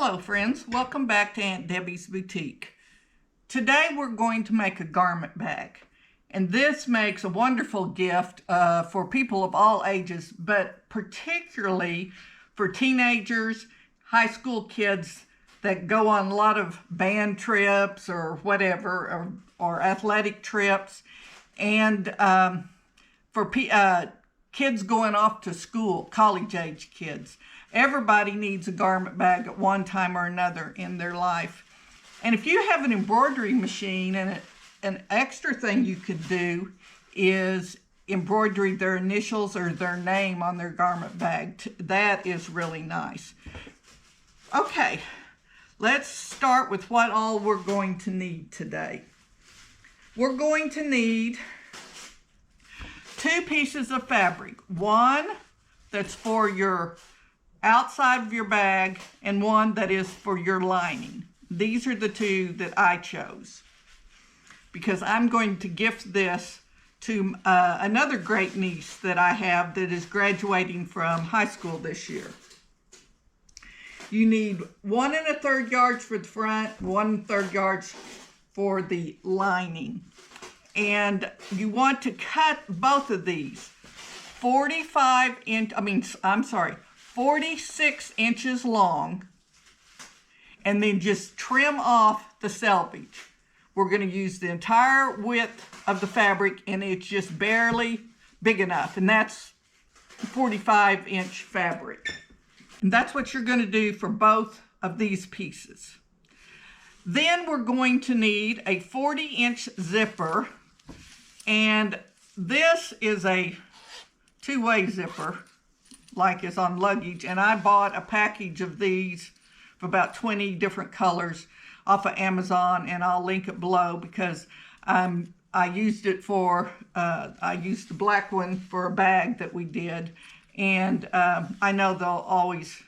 Hello friends, welcome back to Aunt Debbie's Boutique. Today we're going to make a garment bag, and this makes a wonderful gift for people of all ages, but particularly for teenagers, high school kids that go on a lot of band trips or whatever, or athletic trips, and for kids going off to school, college-age kids. Everybody needs a garment bag at one time or another in their life. And if you have an embroidery machine, and an extra thing you could do is embroider their initials or their name on their garment bag. That is really nice. Okay, let's start with what all we're going to need today. We're going to need 2 pieces of fabric. One that's for your outside of your bag, and one that is for your lining. These are the 2 that I chose because I'm going to gift this to another great niece that I have that is graduating from high school this year. You need 1 1/3 yards for the front, 1 1/3 yards for the lining. And you want to cut both of these 46 inches long, and then just trim off the selvage. We're going to use the entire width of the fabric, and it's just barely big enough, and that's 45-inch fabric. And that's what you're going to do for both of these pieces. Then we're going to need a 40-inch zipper, and this is a 2-way zipper like is on luggage, and I bought a package of these for about 20 different colors off of Amazon, and I'll link it below because I used it for I used the black one for a bag that we did, and I know they'll always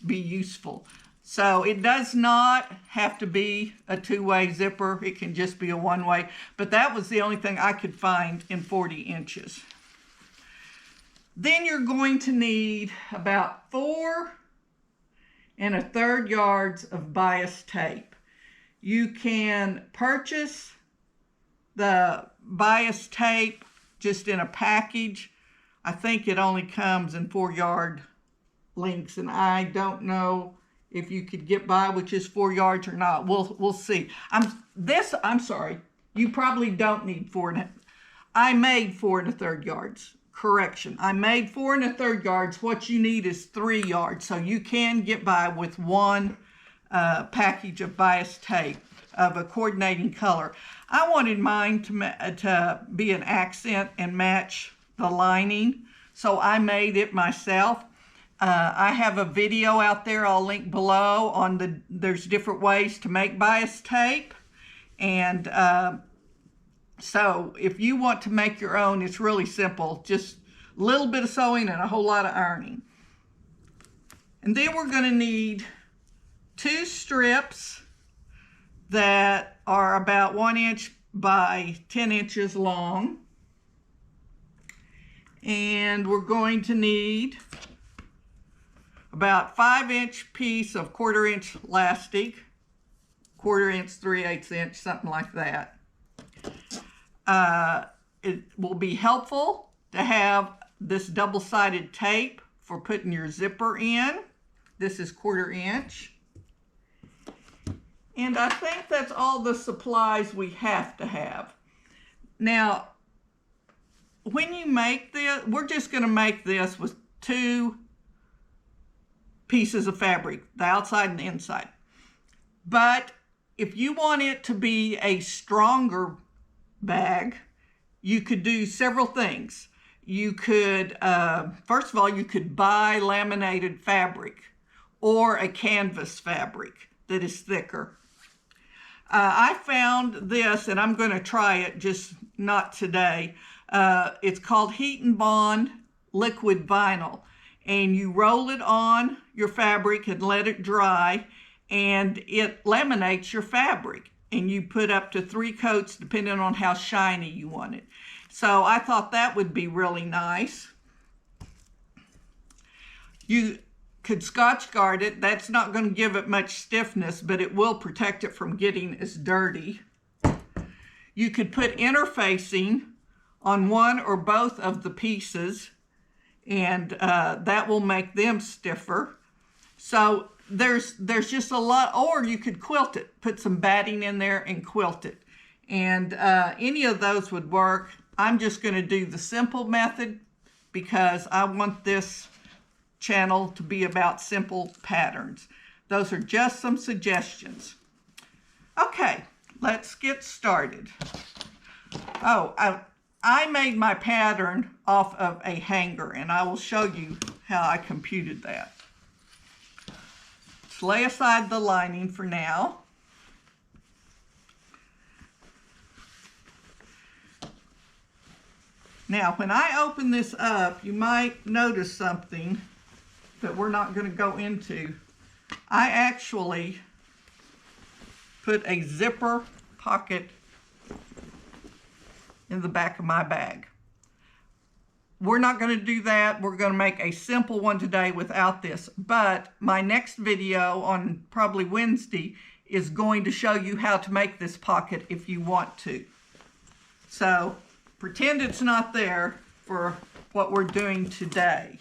be useful. So it does not have to be a 2-way zipper. It can just be a 1-way, but that was the only thing I could find in 40 inches. Then you're going to need about 4 1/3 yards of bias tape. You can purchase the bias tape just in a package. I think it only comes in 4-yard lengths, and I don't know if you could get by with just 4 yards or not. We'll see. I'm sorry. You probably don't need 4 I made 4 1/3 yards. Correction, I made 4 1/3 yards. What you need is 3 yards, so you can get by with 1 package of bias tape of a coordinating color. I wanted mine to be an accent and match the lining, so I made it myself. I have a video out there I'll link below on there's different ways to make bias tape, and so if you want to make your own, it's really simple. Just a little bit of sewing and a whole lot of ironing. And then we're going to need 2 strips that are about 1 inch by 10 inches long. And we're going to need about 5-inch piece of 1/4 inch elastic, 1/4 inch, 3/8 inch, something like that. It will be helpful to have this double-sided tape for putting your zipper in. This is 1/4 inch. And I think that's all the supplies we have to have. Now, when you make this, we're just going to make this with 2 pieces of fabric, the outside and the inside. But if you want it to be a stronger bag, you could do several things. You could, first of all, you could buy laminated fabric or a canvas fabric that is thicker. I found this, and I'm going to try it, just not today. It's called Heat and Bond Liquid Vinyl, and you roll it on your fabric and let it dry, and it laminates your fabric. And you put up to 3 coats depending on how shiny you want it. So I thought that would be really nice. You could Scotch guard it. That's not going to give it much stiffness, but it will protect it from getting as dirty. You could put interfacing on one or both of the pieces, and that will make them stiffer. So there's just a lot, or you could quilt it, put some batting in there and quilt it. And any of those would work. I'm just going to do the simple method because I want this channel to be about simple patterns. Those are just some suggestions. Okay, let's get started. Oh, I made my pattern off of a hanger, and I will show you how I computed that. Let's lay aside the lining for now. Now, when I open this up, you might notice something that we're not going to go into. I actually put a zipper pocket in the back of my bag. We're not going to do that. We're going to make a simple one today without this. But my next video on probably Wednesday is going to show you how to make this pocket if you want to. So pretend it's not there for what we're doing today.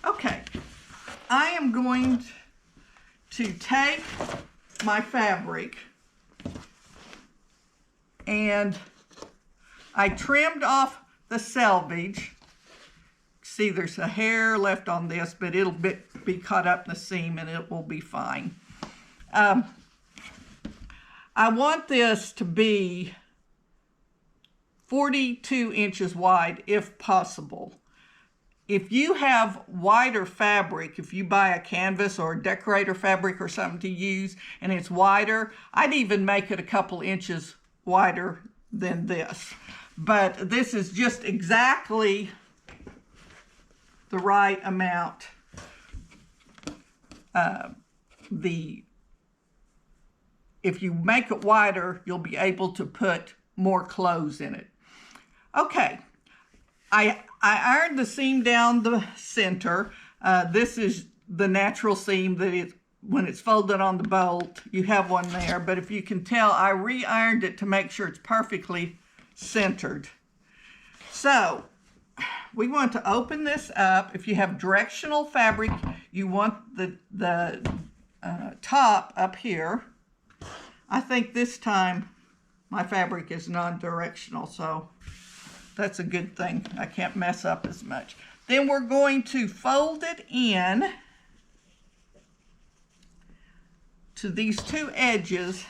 Okay, I am going to take my fabric, and I trimmed off the selvage. See, there's a hair left on this, but it'll be caught up in the seam and it will be fine. I want this to be 42 inches wide if possible. If you have wider fabric, if you buy a canvas or a decorator fabric or something to use and it's wider, I'd even make it a couple inches wider than this. But this is just exactly the right amount. If you make it wider, you'll be able to put more clothes in it. Okay, I ironed the seam down the center. This is the natural seam that when it's folded on the bolt, you have one there. But if you can tell, I re-ironed it to make sure it's perfectly centered. So we want to open this up. If you have directional fabric, you want the top up here. I think this time my fabric is non-directional, so that's a good thing. I can't mess up as much. Then we're going to fold it in to these two edges,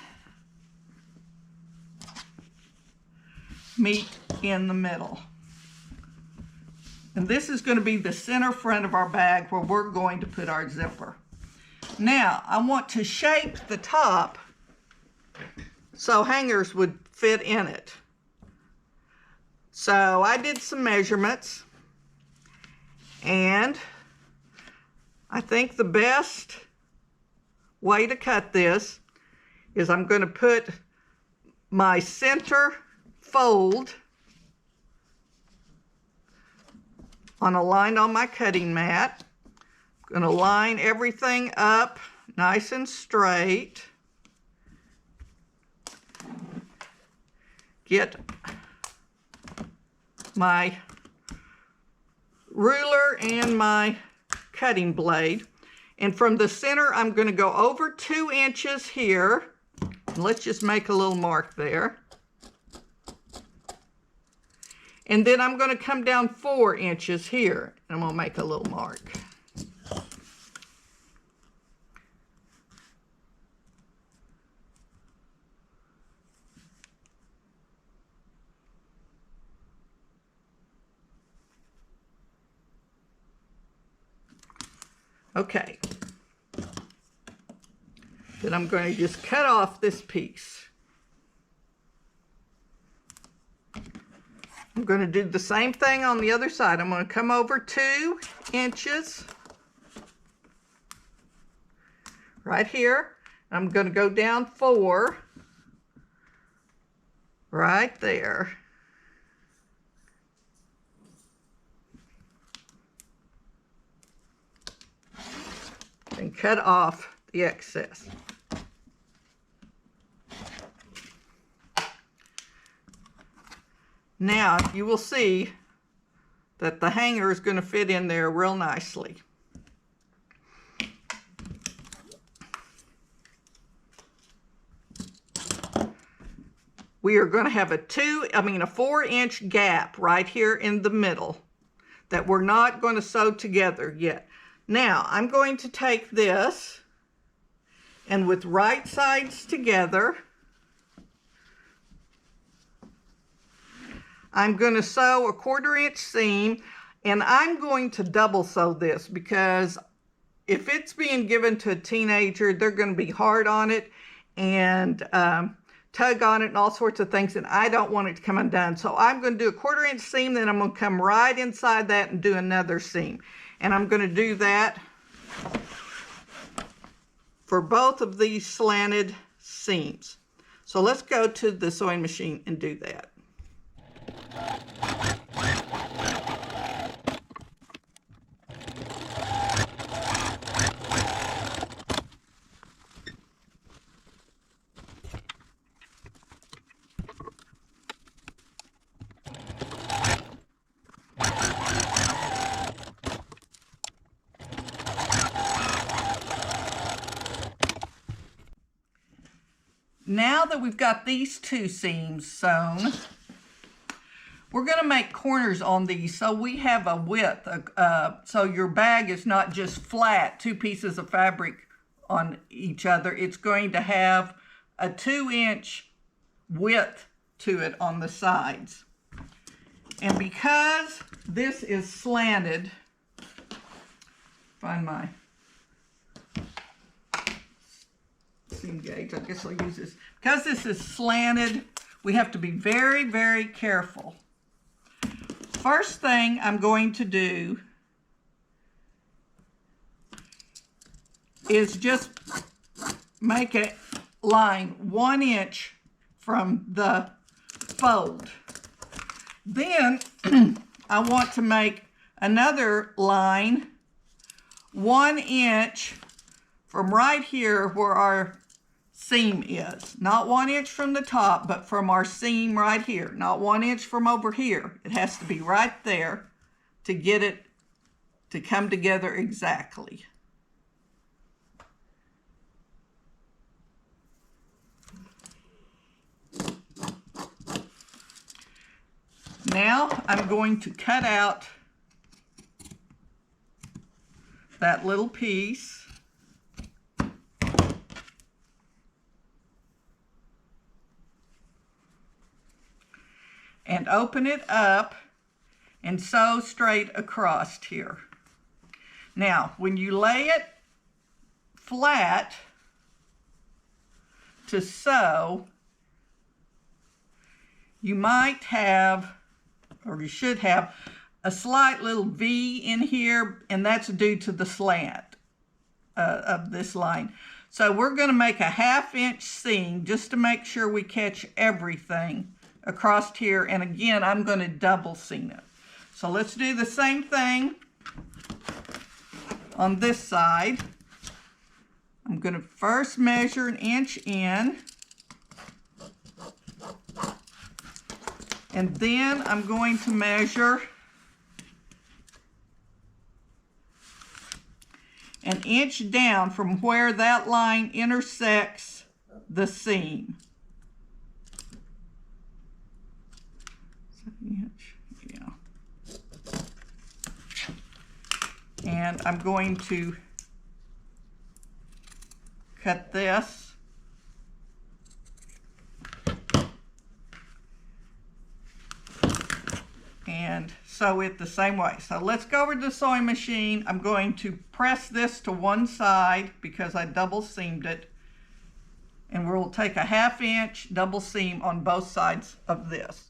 meet in the middle. And this is going to be the center front of our bag where we're going to put our zipper. Now, I want to shape the top so hangers would fit in it. So I did some measurements, and I think the best way to cut this is I'm going to put my center fold on a line on my cutting mat. I'm going to line everything up nice and straight. Get my ruler and my cutting blade. And from the center, I'm going to go over 2 inches here. Let's just make a little mark there. And then I'm going to come down 4 inches here, and I'm going to make a little mark. Okay. Then I'm going to just cut off this piece. I'm going to do the same thing on the other side. I'm going to come over 2 inches right here. I'm going to go down 4. right there. And cut off the excess. Now you will see that the hanger is going to fit in there real nicely. We are going to have a 4-inch gap right here in the middle that we're not going to sew together yet. Now I'm going to take this and with right sides together, I'm going to sew a 1/4-inch seam, and I'm going to double sew this because if it's being given to a teenager, they're going to be hard on it and tug on it and all sorts of things, and I don't want it to come undone. So I'm going to do a 1/4-inch seam, then I'm going to come right inside that and do another seam. And I'm going to do that for both of these slanted seams. So let's go to the sewing machine and do that. Now that we've got these 2 seams sewn, we're going to make corners on these so we have a width, so your bag is not just flat, 2 pieces of fabric on each other. It's going to have a 2-inch width to it on the sides. And because this is slanted, find my seam gauge, I guess I'll use this. Because this is slanted, we have to be very, very careful. First thing I'm going to do is just make a line 1 inch from the fold. Then I want to make another line 1 inch from right here where our seam is. Not 1 inch from the top, but from our seam right here. Not 1 inch from over here. It has to be right there to get it to come together exactly. Now I'm going to cut out that little piece. And open it up and sew straight across here. Now, when you lay it flat to sew, you might have, or you should have, a slight little V in here, and that's due to the slant of this line. So we're going to make a 1/2 inch seam just to make sure we catch everything across here, and again I'm going to double seam it. So let's do the same thing on this side. I'm going to first measure 1 inch in, and then I'm going to measure 1 inch down from where that line intersects the seam. Yeah. And I'm going to cut this and sew it the same way. So let's go over to the sewing machine. I'm going to press this to one side because I double seamed it, and we'll take a 1/2 inch double seam on both sides of this.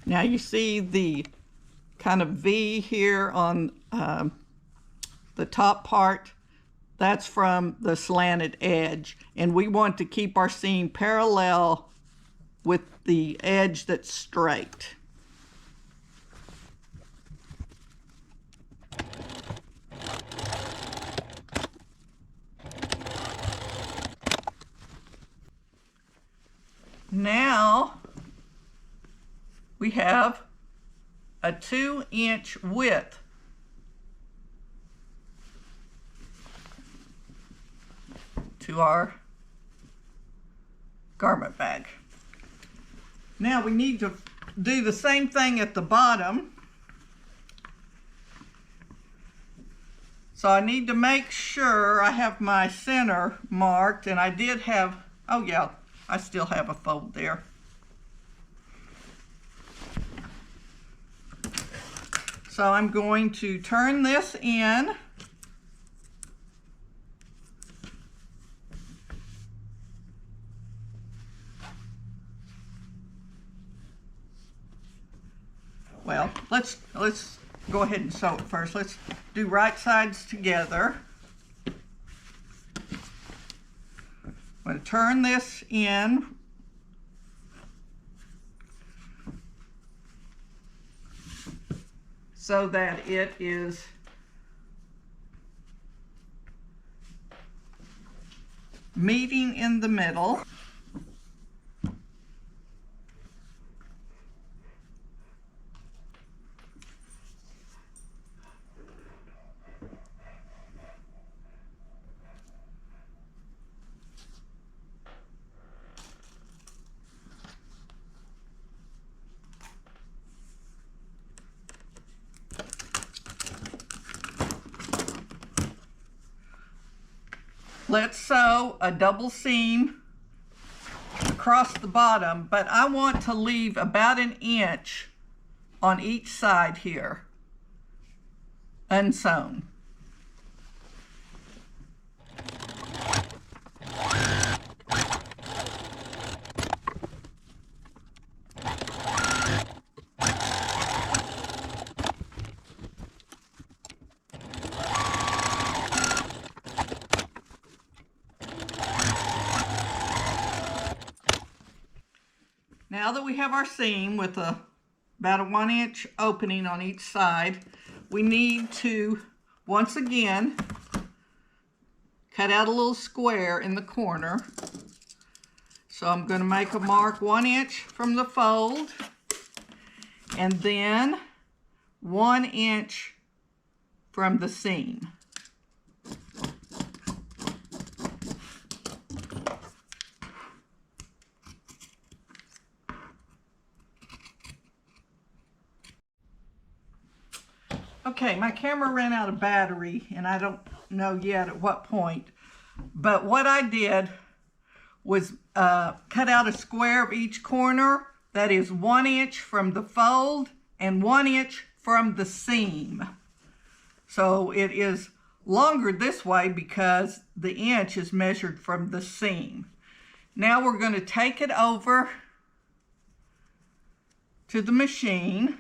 Now you see the kind of V here on the top part. That's from the slanted edge, and we want to keep our seam parallel with the edge that's straight. Now we have a 2-inch width to our garment bag. Now we need to do the same thing at the bottom. So I need to make sure I have my center marked, and I did have, oh yeah, I still have a fold there. So I'm going to turn this in. Well, let's go ahead and sew it first. Let's do right sides together. I'm going to turn this in. So that it is meeting in the middle. Let's sew a double seam across the bottom, but I want to leave about 1 inch on each side here, unsewn. Now that we have our seam with about a 1 inch opening on each side, we need to, once again, cut out a little square in the corner. So I'm going to make a mark 1 inch from the fold, and then 1 inch from the seam. Okay, my camera ran out of battery, and I don't know yet at what point, but what I did was cut out a square of each corner. That is 1 inch from the fold and 1 inch from the seam. So it is longer this way because the inch is measured from the seam. Now we're going to take it over to the machine.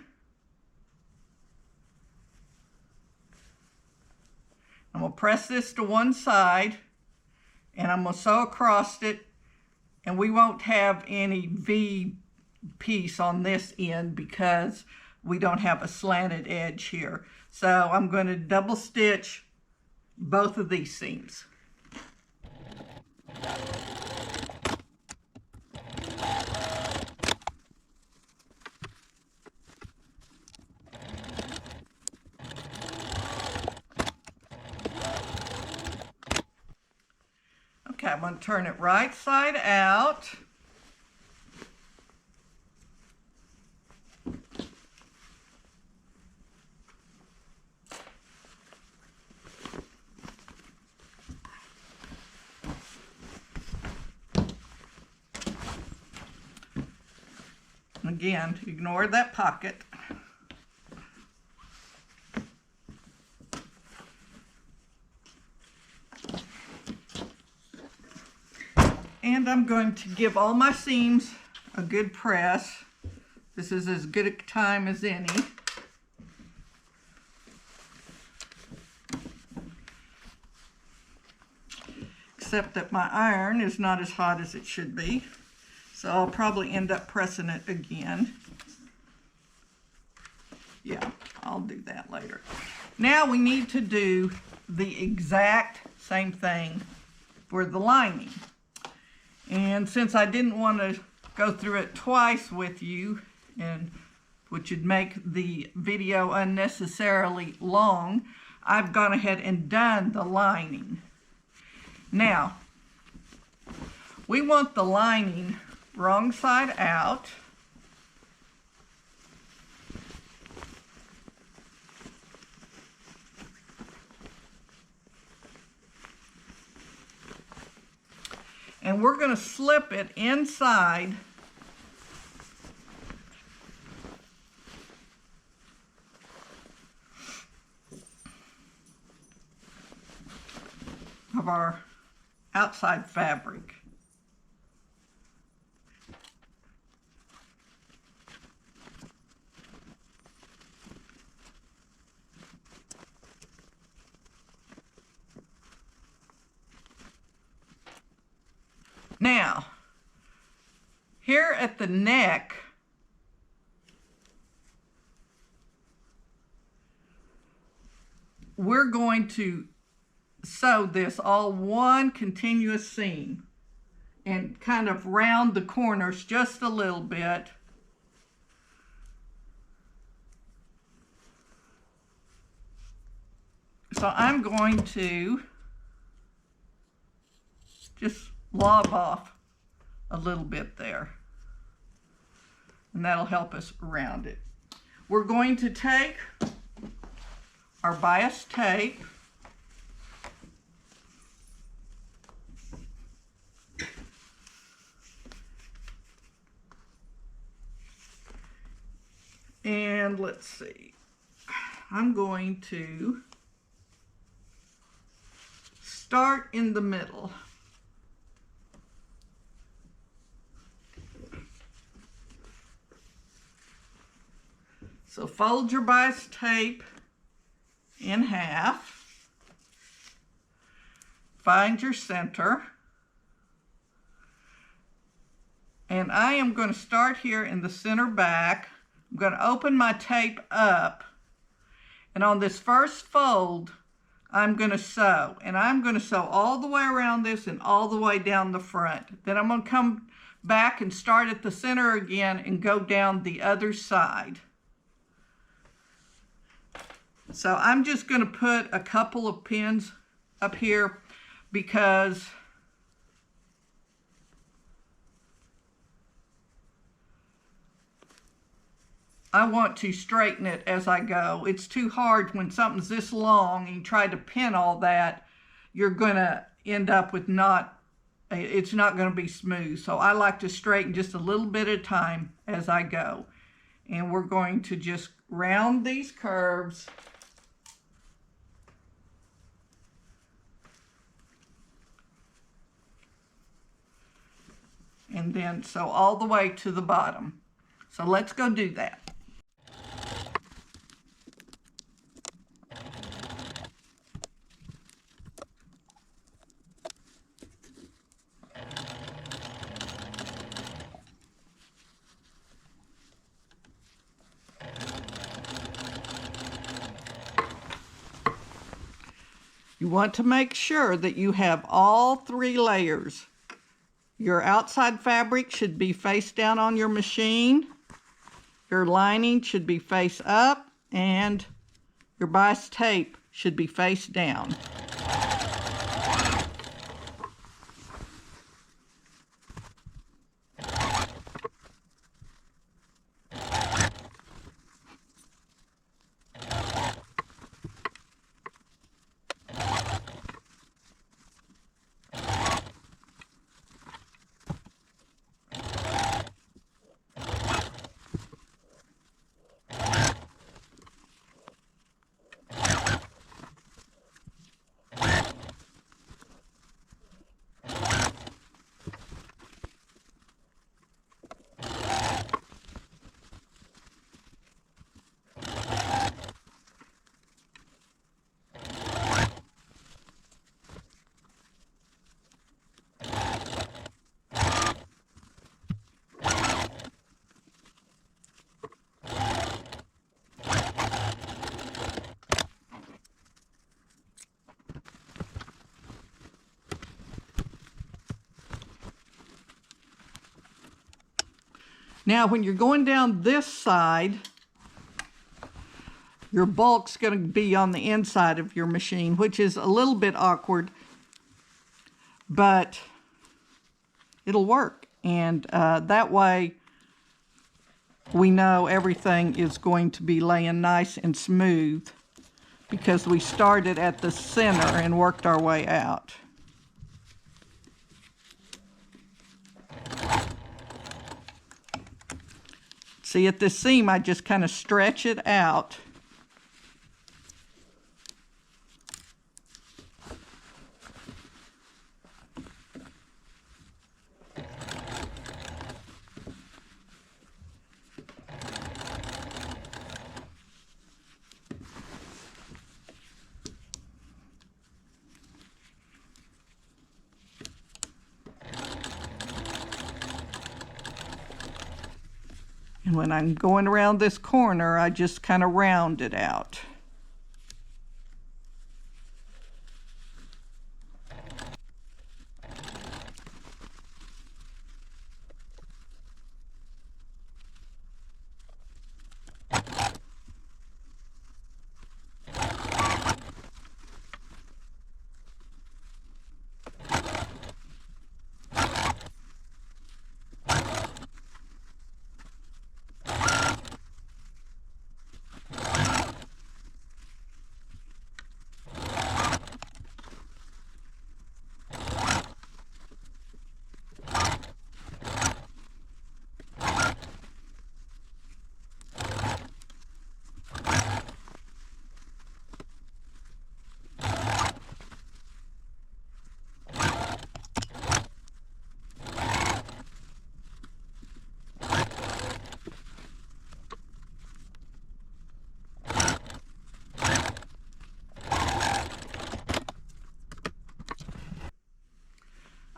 I'm going to press this to one side, and I'm going to sew across it, and we won't have any V piece on this end because we don't have a slanted edge here. So I'm going to double stitch both of these seams. Okay, I'm going to turn it right side out. Again, ignore that pocket. And I'm going to give all my seams a good press. This is as good a time as any. except that my iron is not as hot as it should be. So I'll probably end up pressing it again. Yeah, I'll do that later. Now we need to do the exact same thing for the lining. And since I didn't want to go through it twice with you, and which would make the video unnecessarily long, I've gone ahead and done the lining. Now, we want the lining wrong side out. And we're going to slip it inside of our outside fabric. Now, here at the neck, we're going to sew this all one continuous seam and kind of round the corners just a little bit. So I'm going to just lob off a little bit there, and that'll help us round it. We're going to take our bias tape and let's see, I'm going to start in the middle. So fold your bias tape in half, find your center, and I am going to start here in the center back. I'm going to open my tape up, and on this first fold, I'm going to sew, and I'm going to sew all the way around this and all the way down the front. Then I'm going to come back and start at the center again and go down the other side. So I'm just going to put a couple of pins up here because I want to straighten it as I go. It's too hard when something's this long and you try to pin all that, you're going to end up with it's not going to be smooth. So I like to straighten just a little bit at a time as I go. And we're going to just round these curves. And then sew all the way to the bottom. So let's go do that. You want to make sure that you have all 3 layers. Your outside fabric should be face down on your machine. Your lining should be face up, and your bias tape should be face down. Now, when you're going down this side, your bulk's going to be on the inside of your machine, which is a little bit awkward, but it'll work. And that way, we know everything is going to be laying nice and smooth because we started at the center and worked our way out. See, at this seam, I just kind of stretch it out. And when I'm going around this corner, I just kind of round it out.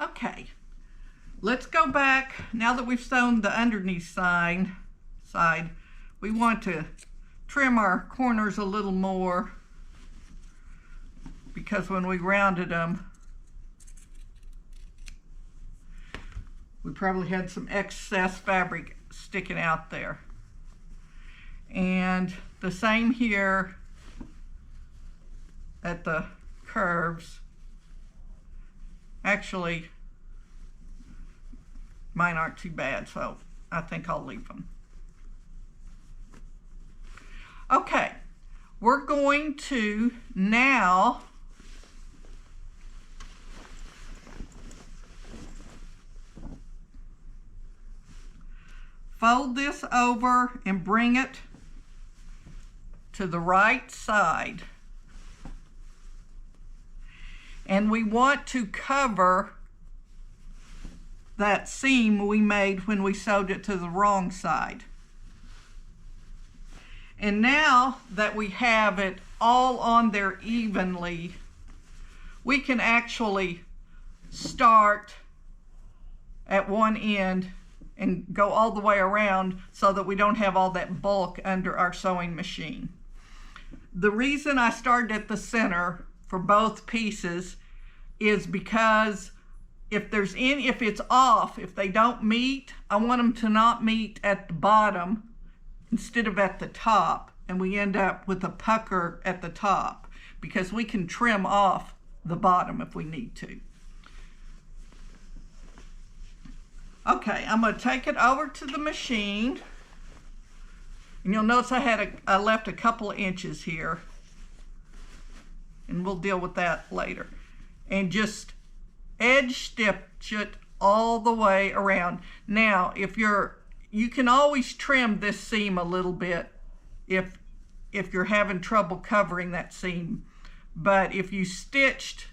Okay, let's go back. Now that we've sewn the underneath side, we want to trim our corners a little more because when we rounded them, we probably had some excess fabric sticking out there. And the same here at the curves. Actually, mine aren't too bad, so I think I'll leave them. Okay, we're going to now fold this over and bring it to the right side. And we want to cover that seam we made when we sewed it to the wrong side. And now that we have it all on there evenly, we can actually start at one end and go all the way around so that we don't have all that bulk under our sewing machine. The reason I started at the center for both pieces is because if it's off, if they don't meet, I want them to not meet at the bottom instead of at the top, and we end up with a pucker at the top because we can trim off the bottom if we need to. Okay, I'm going to take it over to the machine, and you'll notice I left a couple of inches here, and we'll deal with that later. And just edge stitch it all the way around. Now, you can always trim this seam a little bit if you're having trouble covering that seam. But if you stitched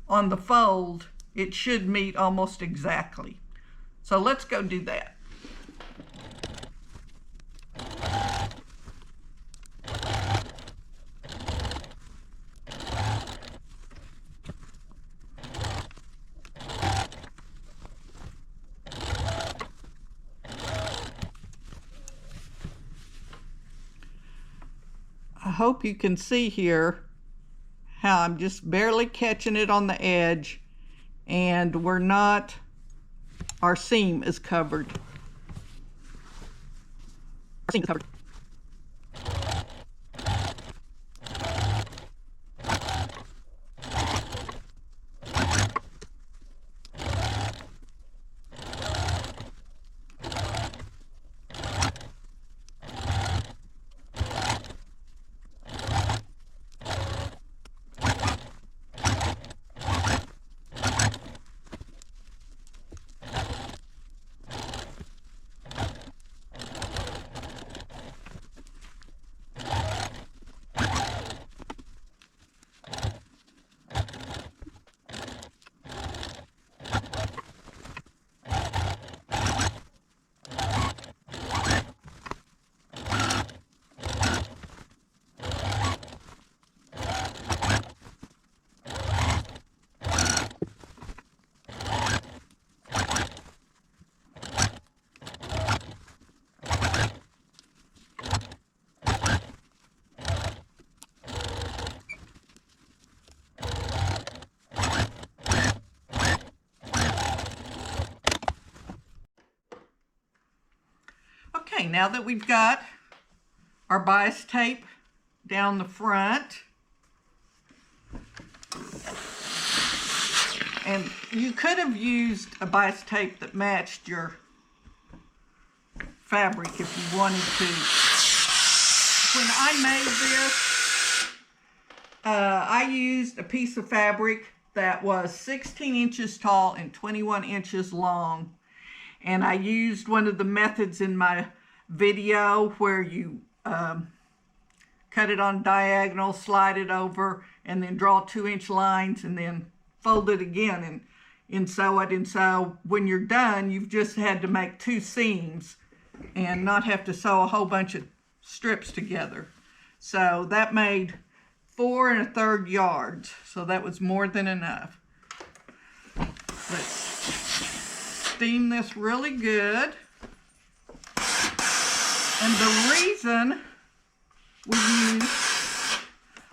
on the fold, it should meet almost exactly. So let's go do that. I hope you can see here how I'm just barely catching it on the edge, and our seam is covered. seam is covered. Okay, now that we've got our bias tape down the front, and you could have used a bias tape that matched your fabric if you wanted to. When I made this, I used a piece of fabric that was 16 inches tall and 21 inches long. And I used one of the methods in my video where you cut it on diagonal, slide it over, and then draw 2-inch lines, and then fold it again and sew it. And so when you're done, you've just had to make 2 seams and not have to sew a whole bunch of strips together. So that made 4 1/3 yards. So that was more than enough. Let's steam this really good. And the reason we use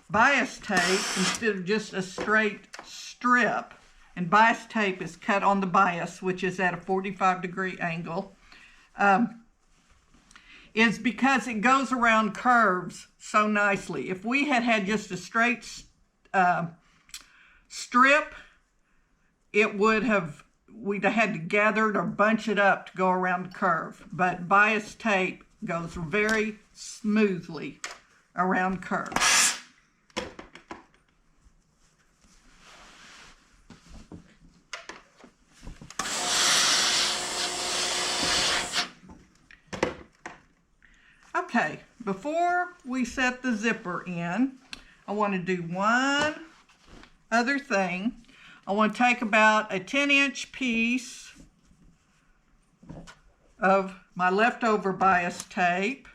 bias tape instead of just a straight strip, and bias tape is cut on the bias, which is at a 45-degree angle, is because it goes around curves so nicely. If we had had just a straight strip, we'd have had to gather it or bunch it up to go around the curve. But bias tape goes very smoothly around curves. Okay, before we set the zipper in, I want to do one other thing. I want to take about a 10-inch piece of my leftover bias tape.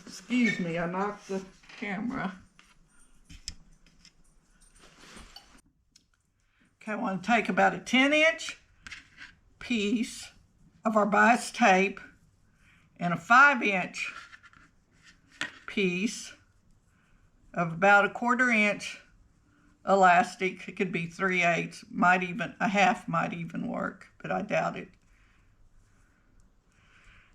Excuse me, I knocked the camera. Okay, I want to take about a 10-inch piece of our bias tape and a 5-inch piece of about a 1/4 inch elastic. It could be 3/8, might even a half might even work, but I doubt it.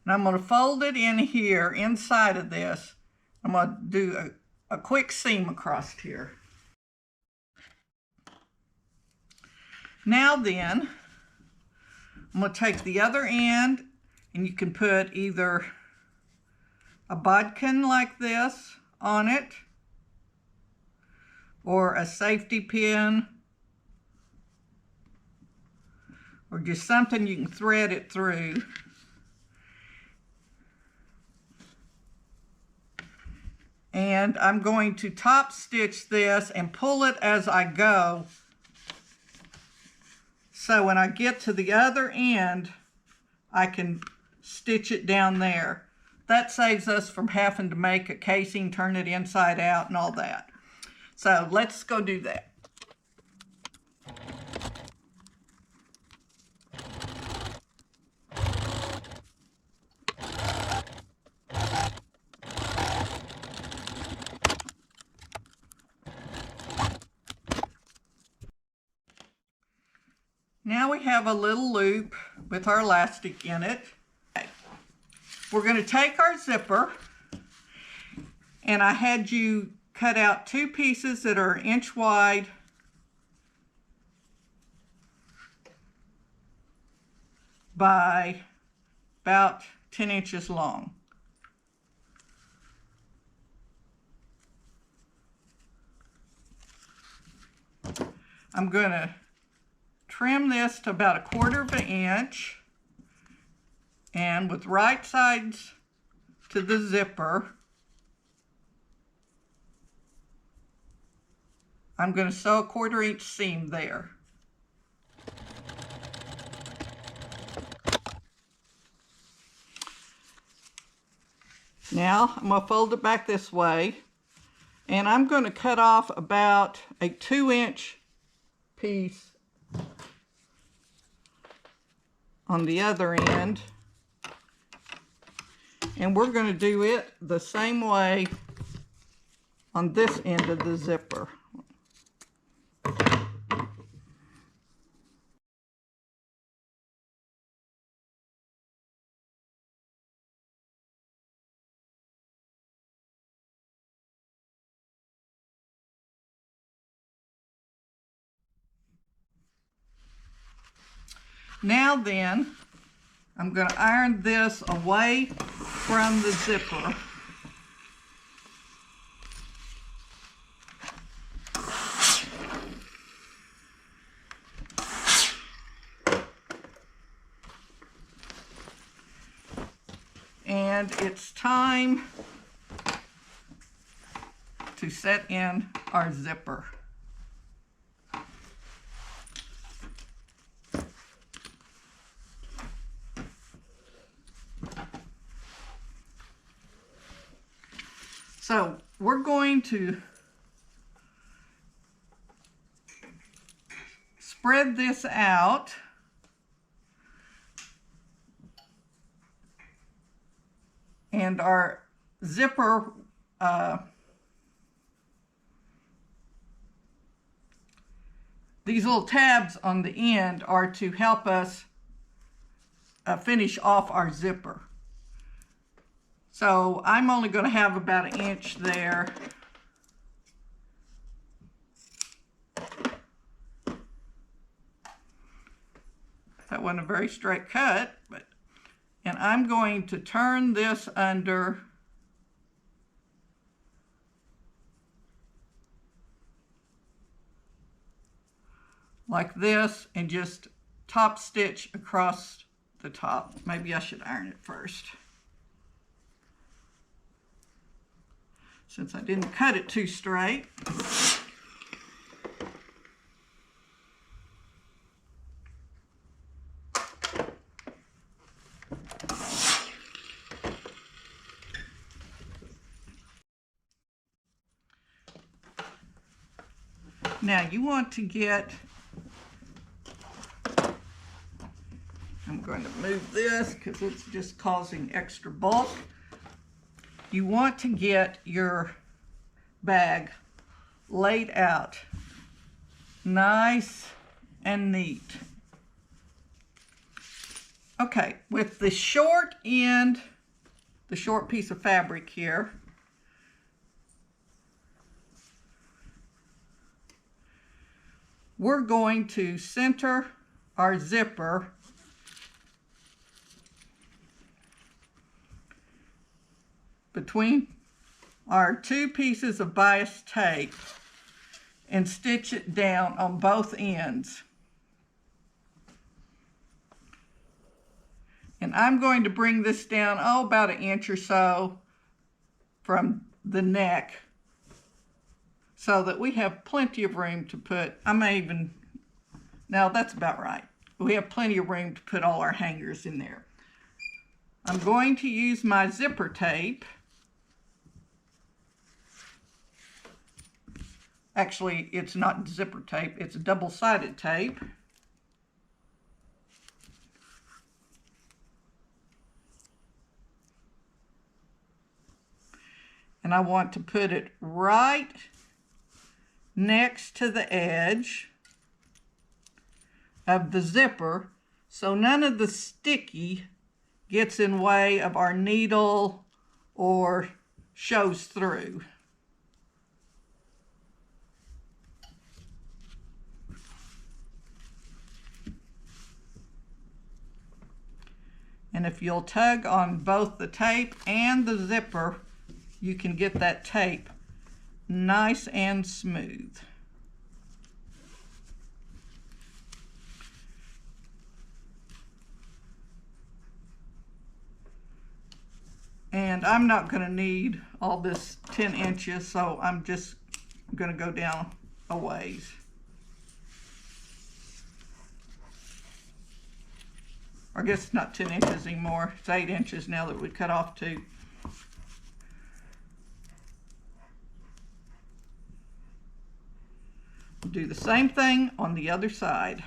And I'm going to fold it in here inside of this. I'm going to do a quick seam across here. Now then, I'm going to take the other end, and you can put either a bodkin like this on it, or a safety pin, or just something you can thread it through. And I'm going to top stitch this and pull it as I go. So when I get to the other end, I can stitch it down there. That saves us from having to make a casing, turn it inside out and all that. So let's go do that. Now we have a little loop with our elastic in it. Okay. We're going to take our zipper, and I had you cut out 2 pieces that are 1 inch wide by about 10 inches long. I'm going to trim this to about 1/4 inch, and with right sides to the zipper, I'm going to sew a 1/4 inch seam there. Now I'm going to fold it back this way, and I'm going to cut off about a 2-inch piece on the other end, and we're going to do it the same way on this end of the zipper. Now then, I'm going to iron this away from the zipper. And it's time to set in our zipper. So we're going to spread this out and our zipper these little tabs on the end are to help us finish off our zipper. So I'm only going to have about 1 inch there. That wasn't a very straight cut, and I'm going to turn this under like this and just top stitch across the top. Maybe I should iron it first, since I didn't cut it too straight. Now you want to get, I'm going to move this because it's just causing extra bulk. You want to get your bag laid out nice and neat. Okay, with the short end, the short piece of fabric here, we're going to center our zipper between our 2 pieces of bias tape and stitch it down on both ends. And I'm going to bring this down, about 1 inch or so from the neck, so that we have plenty of room to put, no, that's about right. We have plenty of room to put all our hangers in there. I'm going to use my zipper tape. Actually, it's not zipper tape, it's double-sided tape. And I want to put it right next to the edge of the zipper so none of the sticky gets in way of our needle or shows through. And if you'll tug on both the tape and the zipper, you can get that tape nice and smooth. And I'm not going to need all this 10 inches, so I'm just going to go down a ways. I guess it's not 10 inches anymore. It's 8 inches now that we cut off 2. Do the same thing on the other side.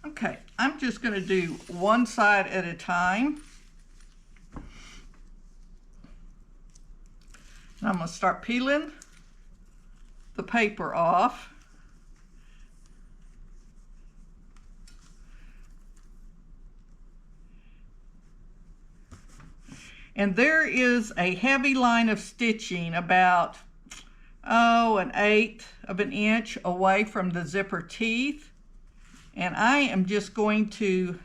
Okay, I'm just going to do one side at a time. And I'm going to start peeling the paper off. And there is a heavy line of stitching about, 1/8 of an inch away from the zipper teeth. And I am just going to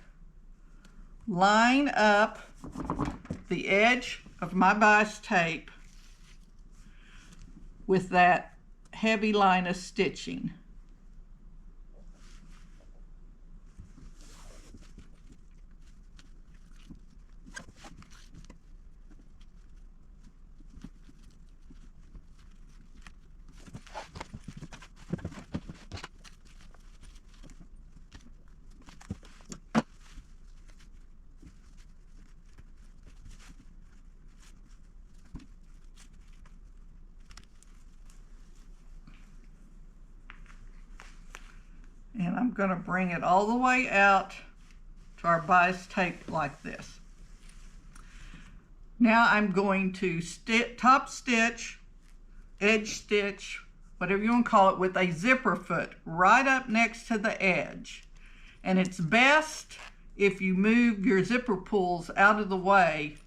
line up the edge of my bias tape with that heavy line of stitching. And I'm going to bring it all the way out to our bias tape like this. Now I'm going to top stitch, edge stitch, whatever you want to call it, with a zipper foot right up next to the edge. And it's best if you move your zipper pulls out of the way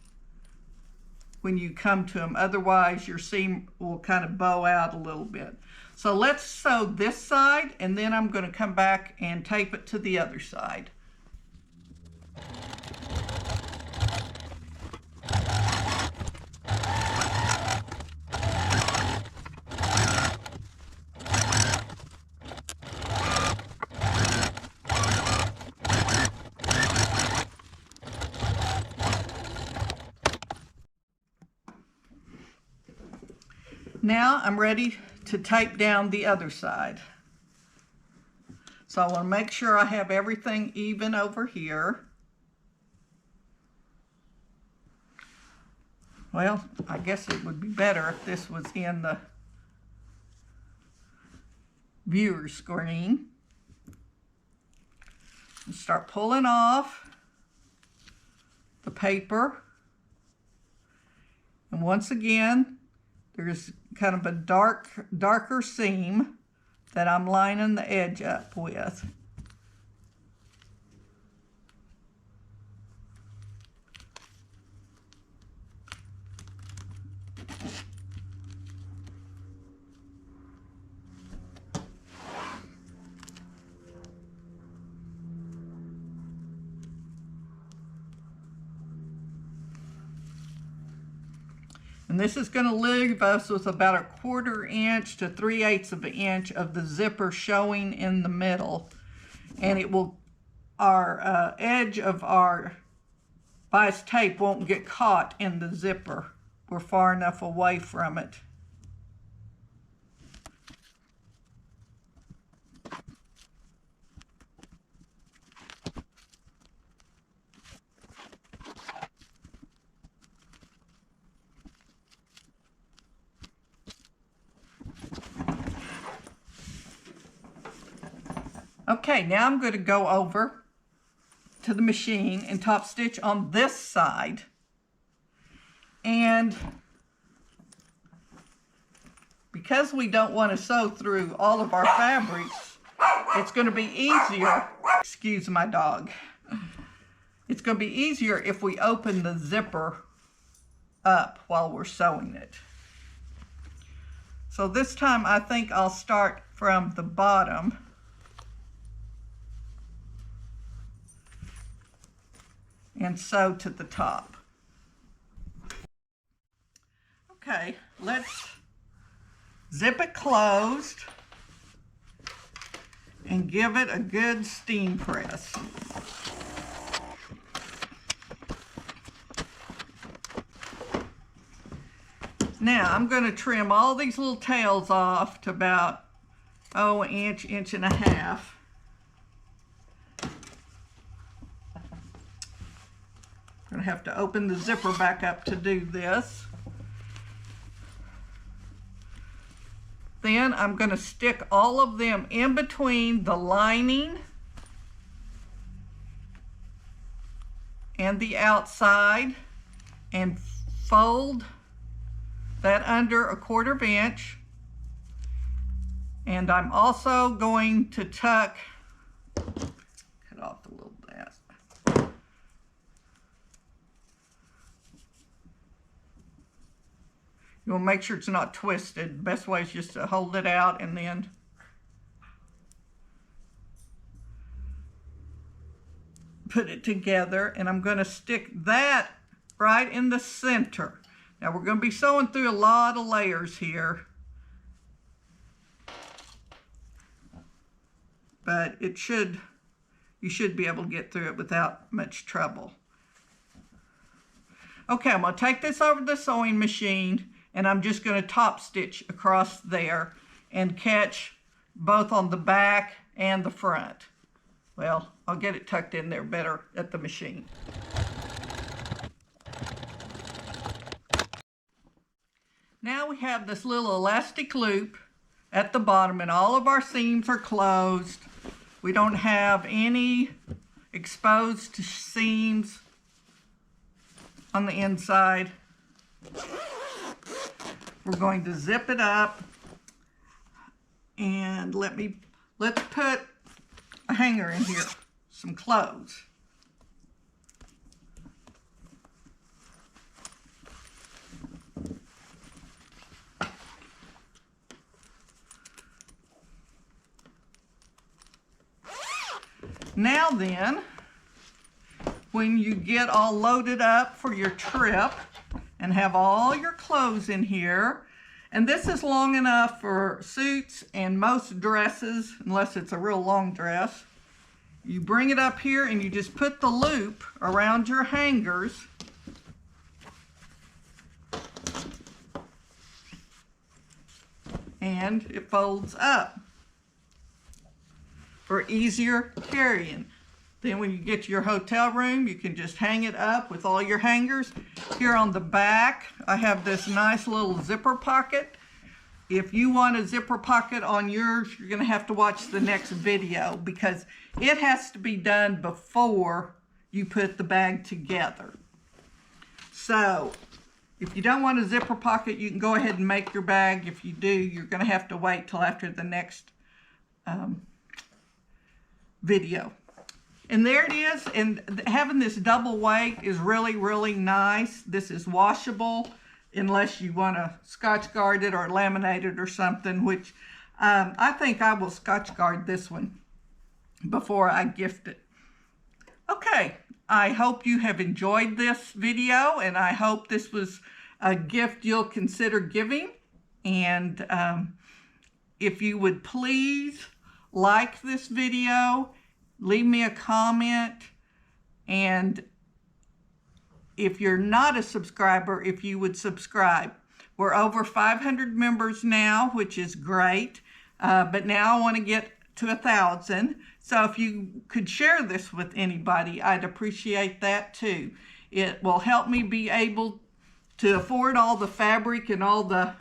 when you come to them. Otherwise your seam will kind of bow out a little bit. So let's sew this side, and then I'm going to come back and tape it to the other side. Now I'm ready to tape down the other side. So I want to make sure I have everything even over here. Well, I guess it would be better if this was in the viewer screen. And start pulling off the paper. And once again, there's kind of a darker seam that I'm lining the edge up with. And this is going to leave us with about 1/4 inch to 3/8 of an inch of the zipper showing in the middle. And it will, our edge of our bias tape won't get caught in the zipper. We're far enough away from it. Okay, now I'm going to go over to the machine and top stitch on this side. And because we don't want to sew through all of our fabrics, it's going to be easier, excuse my dog, it's going to be easier if we open the zipper up while we're sewing it. So this time I think I'll start from the bottom and sew to the top. Okay, let's zip it closed and give it a good steam press. Now I'm going to trim all these little tails off to about, an inch, inch and a half. I'm going to have to open the zipper back up to do this. Then I'm going to stick all of them in between the lining and the outside and fold that under a 1/4 inch. And I'm also going to tuck, cut off the little that. You want to make sure it's not twisted. The best way is just to hold it out and then put it together. And I'm going to stick that right in the center. Now we're going to be sewing through a lot of layers here, but you should be able to get through it without much trouble. Okay, I'm going to take this over to the sewing machine and I'm just going to top stitch across there and catch both on the back and the front. Well, I'll get it tucked in there better at the machine. Now we have this little elastic loop at the bottom and all of our seams are closed. We don't have any exposed seams on the inside. We're going to zip it up and let's put a hanger in here, some clothes. Now then, when you get all loaded up for your trip and have all your clothes in here, and this is long enough for suits and most dresses, unless it's a real long dress, you bring it up here and you just put the loop around your hangers. And it folds up for easier carrying. Then when you get to your hotel room, you can just hang it up with all your hangers. Here on the back, I have this nice little zipper pocket. If you want a zipper pocket on yours, you're gonna have to watch the next video because it has to be done before you put the bag together. So if you don't want a zipper pocket, you can go ahead and make your bag. If you do, you're gonna have to wait till after the next video. And there it is, and having this double weight is really, really nice. This is washable unless you want to Scotch guard it or laminate it or something, which I think I will Scotch guard this one before I gift it. Okay, I hope you have enjoyed this video, and I hope this was a gift you'll consider giving. And if you would please like this video, leave me a comment, and if you're not a subscriber, if you would subscribe. We're over 500 members now, which is great, but now I want to get to 1,000. So if you could share this with anybody, I'd appreciate that too. It will help me be able to afford all the fabric and all the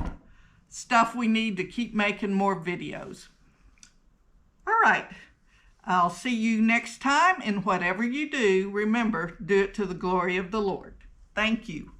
stuff we need to keep making more videos. All right. I'll see you next time, and whatever you do, remember, do it to the glory of the Lord. Thank you.